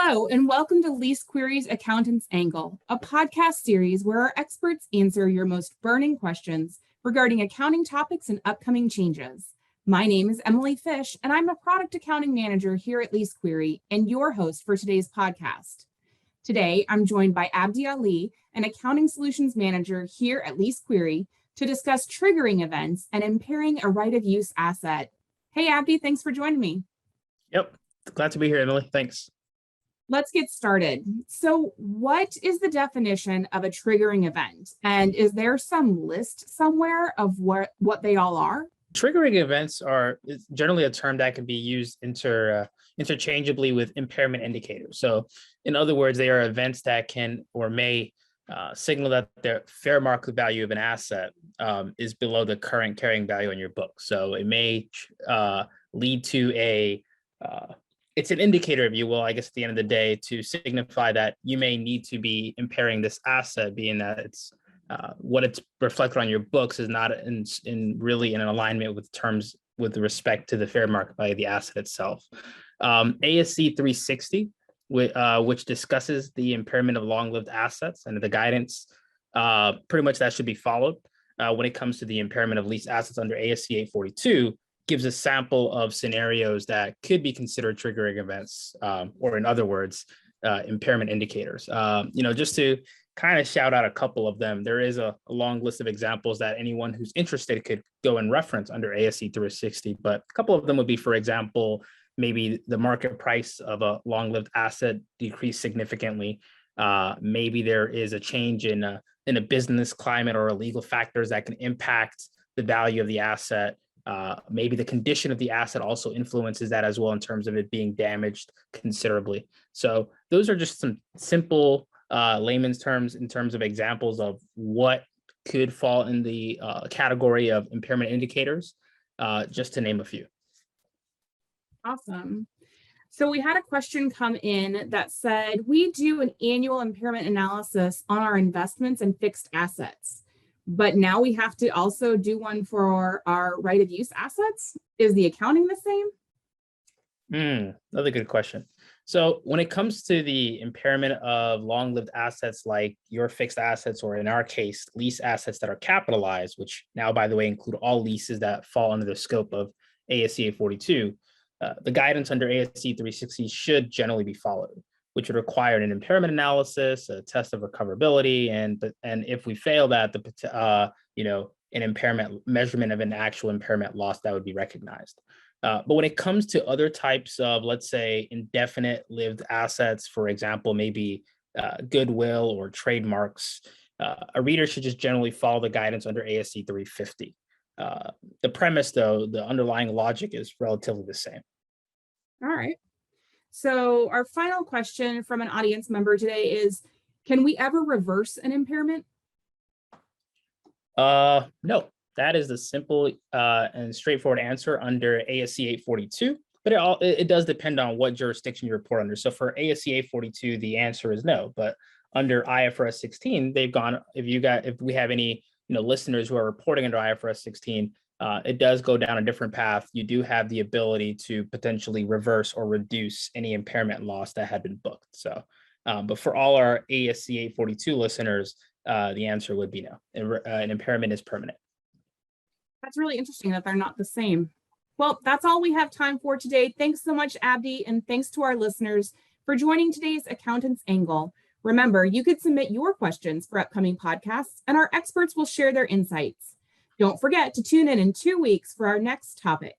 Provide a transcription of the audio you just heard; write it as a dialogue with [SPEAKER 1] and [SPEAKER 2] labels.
[SPEAKER 1] Hello, and welcome to Lease Query's Accountant's Angle, a podcast series where our experts answer your most burning questions regarding accounting topics and upcoming changes. My name is Emily Fish, and I'm a product accounting manager here at Lease Query and your host for today's podcast. Today, I'm joined by Abdi Ali, an accounting solutions manager here at Lease Query, to discuss triggering events and impairing a right-of-use asset. Hey, Abdi, thanks for joining me.
[SPEAKER 2] Yep, glad to be here, Emily. Thanks.
[SPEAKER 1] Let's get started. So what is the definition of a triggering event? And is there some list somewhere of what they all are?
[SPEAKER 2] Triggering events are generally a term that can be used interchangeably with impairment indicators. So in other words, they are events that can or may signal that the fair market value of an asset is below the current carrying value on your book. So it may lead to it's an indicator, if you will, I guess at the end of the day, to signify that you may need to be impairing this asset, being that it's what it's reflected on your books is not really in an alignment with terms with respect to the fair market value of the asset itself. ASC 360, which discusses the impairment of long-lived assets and the guidance, pretty much that should be followed when it comes to the impairment of leased assets under ASC 842. Gives a sample of scenarios that could be considered triggering events, or in other words, impairment indicators. Just to kind of shout out a couple of them, there is a long list of examples that anyone who's interested could go and reference under ASC 360, but a couple of them would be, for example, maybe the market price of a long-lived asset decreased significantly. Maybe there is a change in a business climate or legal factors that can impact the value of the asset. Maybe the condition of the asset also influences that as well in terms of it being damaged considerably. So those are just some simple layman's terms in terms of examples of what could fall in the category of impairment indicators, just to name a few.
[SPEAKER 1] Awesome. So we had a question come in that said, we do an annual impairment analysis on our investments and fixed assets, but now we have to also do one for our right of use assets. Is the accounting the same?
[SPEAKER 2] Another good question. So when it comes to the impairment of long-lived assets like your fixed assets, or in our case, lease assets that are capitalized, which now, by the way, include all leases that fall under the scope of ASC 842, the guidance under ASC 360 should generally be followed, which would require an impairment analysis, a test of recoverability, and if we fail that, an impairment measurement of an actual impairment loss that would be recognized. But when it comes to other types of, let's say, indefinite lived assets, for example, maybe goodwill or trademarks, a reader should just generally follow the guidance under ASC 350. The premise, though, the underlying logic is relatively the same.
[SPEAKER 1] All right. So our final question from an audience member today is, can we ever reverse an impairment?
[SPEAKER 2] No, that is the simple and straightforward answer under ASC 842, but it does depend on what jurisdiction you report under. So for ASC 842, the answer is no, but under IFRS 16, they've gone, if we have any listeners who are reporting under IFRS 16, it does go down a different path. You do have the ability to potentially reverse or reduce any impairment loss that had been booked. So, but for all our ASC 842 listeners, the answer would be no. An impairment is permanent.
[SPEAKER 1] That's really interesting that they're not the same. Well, that's all we have time for today. Thanks so much, Abdi, and thanks to our listeners for joining today's Accountant's Angle. Remember, you could submit your questions for upcoming podcasts, and our experts will share their insights. Don't forget to tune in 2 weeks for our next topic.